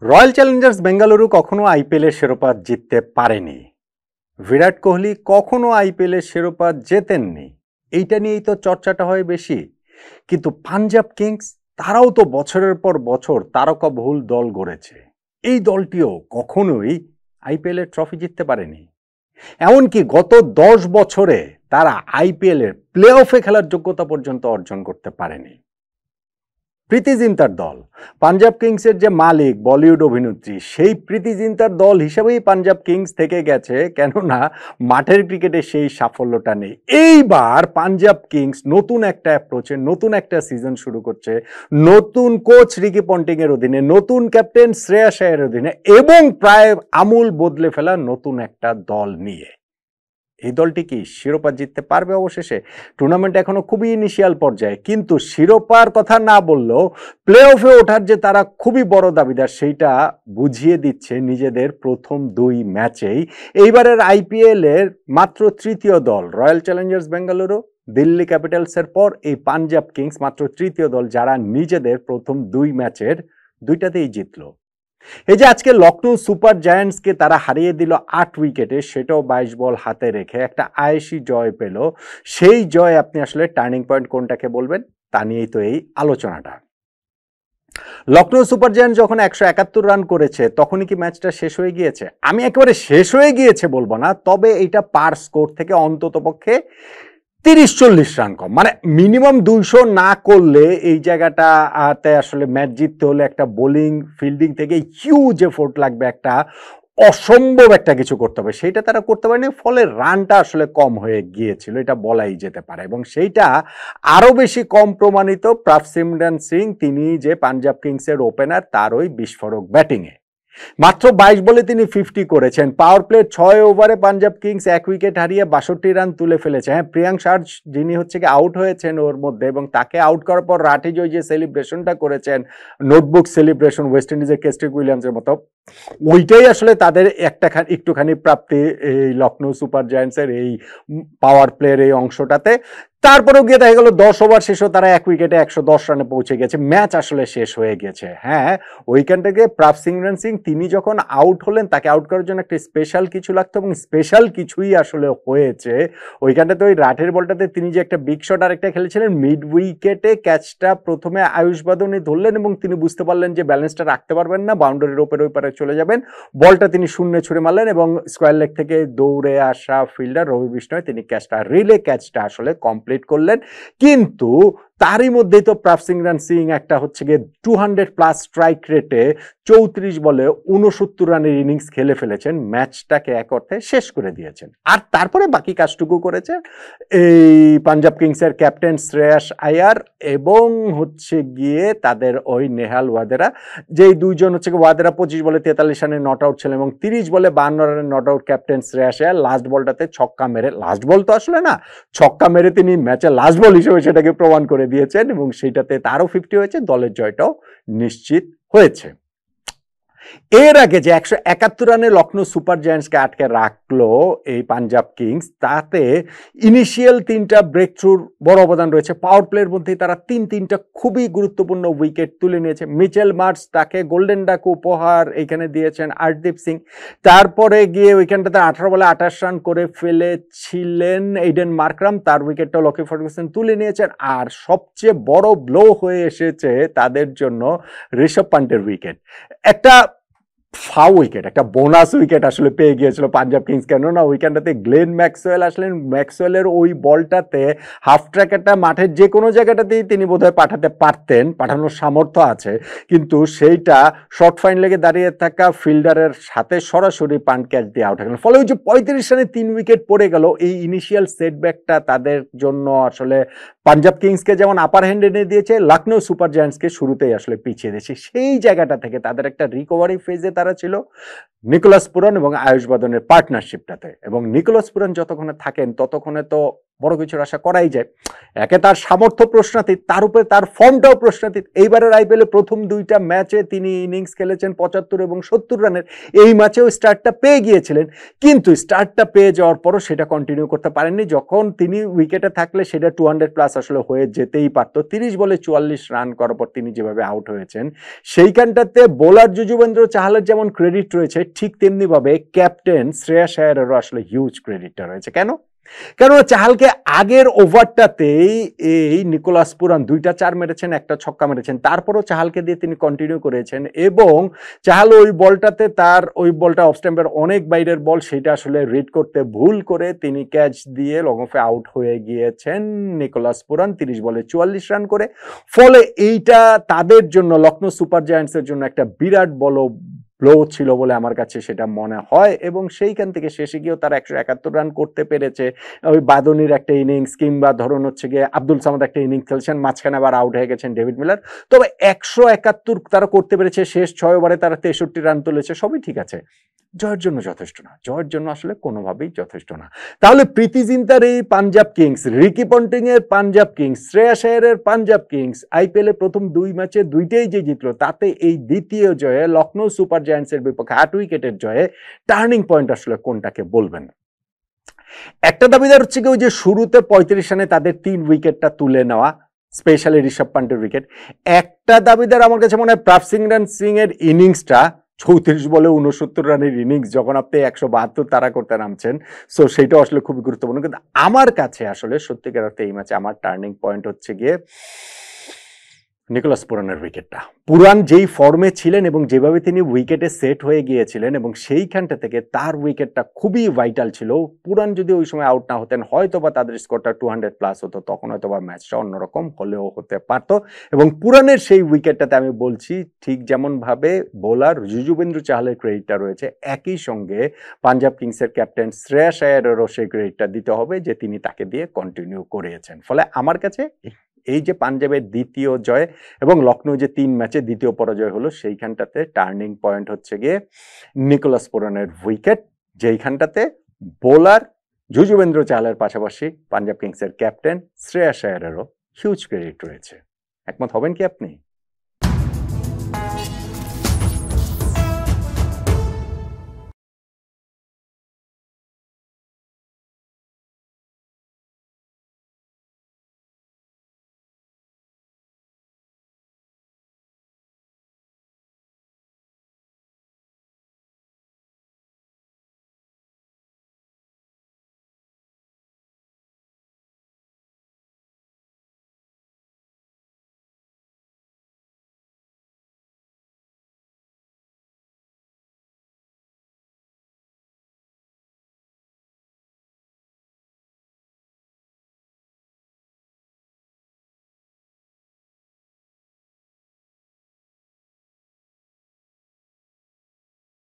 Royal Challengers Bengaluru কখনো আইপিএলের শিরোপা জিততে পারেনি। বিরাট কোহলি কখনো আইপিএলের শিরোপা জেতেননি। এইটা নিয়েই তো চর্চাটা হয় বেশি। কিন্তু পাঞ্জাব কিংস, তারাও তো বছরের পর বছর তারকাবহুল দল গড়েছে। এই দলটিও কখনোই আইপিএলের ট্রফি জিততে পারেনি। এমনকি গত 10 বছরে তারা আইপিএলের প্লে অফে খেলার যোগ্যতা পর্যন্ত অর্জন করতে পারেনি। প্রীতি জিন্তার দল, পাঞ্জাব কিংসের যে মালিক বলিউড অভিনেত্রী, সেই প্রীতি জিন্তার দল হিসেবেই পাঞ্জাব কিংস থেকে গেছে, কেননা মাঠের ক্রিকেটে সেই সাফল্যটা নেই। এইবার পাঞ্জাব কিংস নতুন একটা অ্যাপ্রোচে নতুন একটা সিজন শুরু করছে, নতুন কোচ রিকি পন্টিং এর অধীনে, নতুন ক্যাপ্টেন শ্রেয়াস আয়ারের অধীনে, এবং প্রায় আমূল বদলে ফেলা নতুন একটা দল নিয়ে। এই দলটি কি শিরোপা জিততে পারবে? অবশেষে টুর্নামেন্ট এখনো খুবই ইনিশিয়াল পর্যায়ে, কিন্তু শিরোপার কথা না বললেও প্লে অফে ওঠার যে তারা খুবই বড় দাবিদার, সেইটা বুঝিয়ে দিচ্ছে নিজেদের প্রথম 2 ম্যাচেই। এইবারের আইপিএল এর মাত্র তৃতীয় দল রয়্যাল চ্যালেঞ্জার্স বেঙ্গালুরু, দিল্লি ক্যাপিটালসের পর এই পাঞ্জাব কিংস মাত্র তৃতীয় দল যারা নিজেদের প্রথম 2 ম্যাচের 2টাতেই জিতলো। এই যে আজকে লখনৌ সুপার জায়ান্টসকে তারা হারিয়ে দিল 8 উইকেটে, সেটাও 22 বল হাতে রেখে একটা আয়েশি জয় পেল। সেই জয় আপনি আসলে টার্নিং পয়েন্ট কোনটাকে বলবেন, তা নিয়েই তো এই আলোচনাটা। লখনৌ সুপার জায়ান্টস যখন 171 রান করেছে, তখনই কি ম্যাচটা শেষ হয়ে গিয়েছে? আমি একেবারে শেষ হয়ে গিয়েছে বলবো না, তবে এটা পার স্কোর থেকে অন্তত পক্ষে 30-40 রান কম। মানে মিনিমাম 200 না করলে এই জায়গাটাতে আসলে ম্যাচ জিততে হলে একটা বোলিং ফিল্ডিং থেকে হিউজ এফোর্ট লাগবে, একটা অসম্ভব একটা কিছু করতে হবে, সেইটা তারা করতে পারেনি। ফলে রানটা আসলে কম হয়ে গিয়েছিল, এটা বলাই যেতে পারে। এবং সেইটা আরো বেশি কম প্রমাণিত প্রাভসিমরন সিং, তিনি যে পাঞ্জাব কিংসের ওপেনার, তার ওই বিস্ফোরক ব্যাটিংয়ে। মাত্র 22 বলে তিনি 50 করেছেন। পাওয়ার প্লে 6 ওভারে পাঞ্জাব কিংস 1 উইকেট হারিয়ে 62 রান তুলে ফেলেছে। হ্যাঁ, প্রিয়াঙ্ক শার্জ যিনি হচ্ছে কি আউট হয়েছেন ওর মধ্যে, এবং তাকে আউট করার পর রাঠিজয় যে সেলিব্রেশনটা করেছেন, নোটবুক সেলিব্রেশন ওয়েস্ট ইন্ডিজের কেস্ট্রিক উইলিয়ামসের মতো, ওইটাই আসলে তাদের একটুখানি প্রাপ্তি এই লখনৌ সুপার জায়ান্টসের এই পাওয়ার প্লের এই অংশটাতে। তারপরেও গিয়ে দেখা গেল 10 ওভার শেষও তারা 1 উইকেটে 110 রানে পৌঁছে গেছে, ম্যাচ আসলে শেষ হয়ে গেছে। হ্যাঁ, ওইখান থেকে প্রাভসিমরন সিং তিনি যখন আউট হলেন, তাকে আউট করার জন্য একটা স্পেশাল কিছু লাগতো, এবং স্পেশাল কিছুই আসলে হয়েছে। ওইখানটাতে ওই রাঠের বলটাতে তিনি যে একটা বিগ শট আরেকটা খেলেছিলেন, মিড উইকেটে ক্যাচটা প্রথমে আয়ুষ বাদনী ধরলেন, এবং তিনি বুঝতে পারলেন যে ব্যালেন্সটা রাখতে পারবেন না, বাউন্ডারির ওপরে ওই পারে চলে যাবেন, বলটা তিনি শূন্যে ছুড়ে মারলেন, এবং স্কোয়ার লেগ থেকে দৌড়ে আসা ফিল্ডার রবি বিষ্ণয় তিনি ক্যাচটা রিলে ক্যাচটা আসলে কমপ্লিট করলেন। কিন্তু তারই মধ্যেই তো প্রাভসিমরন সিং একটা হচ্ছে গিয়ে 200+ স্ট্রাইক রেটে 34 বলে 69 রানের ইনিংস খেলে ফেলেছেন, ম্যাচটাকে এক অর্থে শেষ করে দিয়েছেন। আর তারপরে বাকি কাজটুকু করেছে এই পাঞ্জাব কিংসের ক্যাপ্টেন শ্রেয়াস আয়ার, এবং হচ্ছে গিয়ে তাদের ওই নেহাল ওয়াদেরা, যেই দুইজন হচ্ছে ওয়াদেরা 25 বলে 43 রানে নট আউট ছিলেন, এবং 30 বলে 52 রানে not out captain Shreyas Iyer. Last বলটাতে ছক্কা মেরে, লাস্ট বল তো আসলে না, ছক্কা মেরে তিনি ম্যাচের লাস্ট বল হিসেবে সেটাকে প্রমাণ করে দিয়েছেন, এবং সেইটাতে তারও 50 হয়েছে, দলের জয়টাও নিশ্চিত হয়েছে। এর আগে যে 171 রানে লখনৌ সুপার জায়ান্টসকে আটকে রাখলো এই পাঞ্জাব কিংস, তাতে ইনিশিয়াল 3টা ব্রেক থ্রুর বড় অবদান রয়েছে। পাওয়ার প্লের মধ্যেই তারা 3টা খুবই গুরুত্বপূর্ণ উইকেট তুলে নিয়েছে। মিচেল মার্শ, তাকে গোল্ডেন ডাক উপহার এখানে দিয়েছেন আর্শদীপ সিং। তারপরে গিয়ে ওইখানটাতে 18 বলে 28 রান করে ফেলেছিলেন এইডেন মার্করাম, তার উইকেটটা লকি ফার্গুসন তুলে নিয়েছেন। আর সবচেয়ে বড় ব্লো হয়ে এসেছে তাদের জন্য ঋষভ পান্টের উইকেট, একটা উইকেট, একটা বোনাস উইকেট আসলে পেয়ে গিয়েছিল পাঞ্জাব কিংস। কেননা ওইখানটাতে গ্লেন ম্যাক্সওয়েল আসলেন, ম্যাক্সওয়েলের ওই বলটাতে হাফ ট্র্যাকারটা মাঠের যে কোনো জায়গাটাতেই তিনি বোধহয় পাঠাতে পারতেন, পাঠানোর সামর্থ্য আছে, কিন্তু সেইটা শর্ট ফাইন লেগে দাঁড়িয়ে থাকা ফিল্ডারের সাথে সরাসরি পান্ট ক্যাচ দিয়ে আউট হয়ে গেল। ফলে ওই যে 35 রানে 3 উইকেট পড়ে গেল, এই ইনিশিয়াল সেটব্যাকটা তাদের জন্য আসলে পাঞ্জাব কিংসকে যেমন আপার হ্যান্ড এনে দিয়েছে, লখনৌ সুপার জায়ান্টসকে শুরুতেই আসলে পিছিয়ে দিয়েছে। সেই জায়গাটা থেকে তাদের একটা রিকভারি ফেজে তারা ছিল নিকোলাস পুরান এবং আয়ুষ বাদনের পার্টনারশিপটাতে, এবং নিকোলাস পুরান যতক্ষণে থাকেন ততক্ষণে তো বড় কিছুর আশা করাই যায়। একে তার সামর্থ্য প্রশ্নাতীত, তার উপরে তার ফর্মটাও প্রশ্নাতীত। এইবারের আইপিএলে প্রথম 2টা ম্যাচে তিনি ইনিংস খেলেছেন 75 এবং 70 রানের। এই ম্যাচেও স্টার্টটা পেয়ে গিয়েছিলেন, কিন্তু স্টার্টটা পেয়ে যাওয়ার পরও সেটা কন্টিনিউ করতে পারেননি। যখন তিনি উইকেটে থাকলে সেটা 200+ আসলে হয়ে যেতেই পারত। 30 বলে 44 রান করার পর তিনি যেভাবে আউট হয়েছেন, সেইখানটাতে বোলার যুজবেন্দ্র চাহালের যেমন ক্রেডিট রয়েছে, ঠিক তেমনিভাবে ক্যাপ্টেন শ্রেয়াস আয়ারেরও আসলে হিউজ ক্রেডিটটা রয়েছে। কেন? চাহালকে আগের ওভারটাতেই এই নিকোলাস পুরান 2টা 4 মেরেছেন, 1টা ছক্কা মেরেছেন, তারপরও চাহালকে দিয়ে তিনি কন্টিনিউ করেছেন এবং চাহাল ওই বলটাতে তার ওই বলটা অফ স্ট্যাম্পের অনেক বাইরের বল, সেটা আসলে রিড করতে ভুল করে তিনি ক্যাচ দিয়ে লং অফে আউট হয়ে গিয়েছেন নিকোলাস পুরান 30 বলে 44 রান করে। ফলে এইটা তাদের জন্য, লখনৌ সুপার জায়ান্টসের জন্য একটা বিরাট বড় ব্লো ছিল বলে আমার কাছে সেটা মনে হয় এবং সেইখান থেকে শেষে গিয়েও তারা 171 রান করতে পেরেছে। ওই বাদনির একটা ইনিংস কিংবা ধরুন হচ্ছে গিয়ে আব্দুল সামাদ একটা ইনিংস খেলছেন, মাঝখানে আবার আউট হয়ে গেছেন ডেভিড মিলার, তবে 171 তারা করতে পেরেছে। শেষ 6 ওভারে তারা 63 রান তুলেছে, সবই ঠিক আছে। জয়ের জন্য যথেষ্ট না, জয়ের জন্য আসলে কোনোভাবেই যথেষ্ট না। তাহলে প্রীতি জিন্তার এই পাঞ্জাব কিংস, রিকি পন্টিং এর পাঞ্জাব কিংস, শ্রেয়াস আয়ারের পাঞ্জাব কিংস আইপিএল এর প্রথম 2 ম্যাচে 2টাই যে জিতলো, তাতে এই দ্বিতীয় জয়ে লখনৌ সুপার জায়ান্টসের বিপক্ষে 8 উইকেটের জয়ে টার্নিং পয়েন্ট আসলে কোনটাকে বলবেন? একটা দাবিদার হচ্ছে কি, ওই যে শুরুতে 35 রানে তাদের 3 উইকেটটা তুলে নেওয়া, স্পেশালি ঋষভ পান্টের উইকেট। একটা দাবিদার আমার কাছে মনে হয় প্রাভসিংরান সিং এর ইনিংসটা, 34 বলে 69 রানের ইনিংস, যখন আপনি 172 তারা করতে নামছেন, সো সেইটা আসলে খুবই গুরুত্বপূর্ণ। কিন্তু আমার কাছে আসলে সত্যিকার অর্থে এই ম্যাচে আমার টার্নিং পয়েন্ট হচ্ছে গিয়ে নিকোলাস পুরানের উইকেটটা। পুরান যেই ফর্মে ছিলেন এবং যেভাবে তিনি উইকেটে সেট হয়ে গিয়েছিলেন এবং সেইখানটা থেকে তার উইকেটটা খুবই ভাইটাল ছিল। পুরান যদি ওই সময় আউট না হতেন, হয়তো বা তাদের স্কোরটা 200+ হতো, তখন হয়তো বা ম্যাচটা অন্যরকম হলেও হতে পারত। এবং পুরানের সেই উইকেটটাতে আমি বলছি, ঠিক যেমনভাবে বোলার যুজবেন্দ্র চাহালের ক্রেডিটটা রয়েছে, একই সঙ্গে পাঞ্জাব কিংসের ক্যাপ্টেন শ্রেয়াস আয়ারেরও সেই ক্রেডিটটা দিতে হবে যে তিনি তাকে দিয়ে কন্টিনিউ করিয়েছেন। ফলে আমার কাছে এই যে পাঞ্জাবের দ্বিতীয় জয় এবং লখনৌ যে 3 ম্যাচে দ্বিতীয় পরাজয় হলো, সেইখানটাতে টার্নিং পয়েন্ট হচ্ছে গিয়ে নিকোলাস পুরানের উইকেট, যেইখানটাতে বোলার যুজবেন্দ্র চাহালের পাশাপাশি পাঞ্জাব কিংসের ক্যাপ্টেন শ্রেয়াস আয়ারেরও হিউজ ক্রেডিট রয়েছে। একমত হবেন কি আপনি?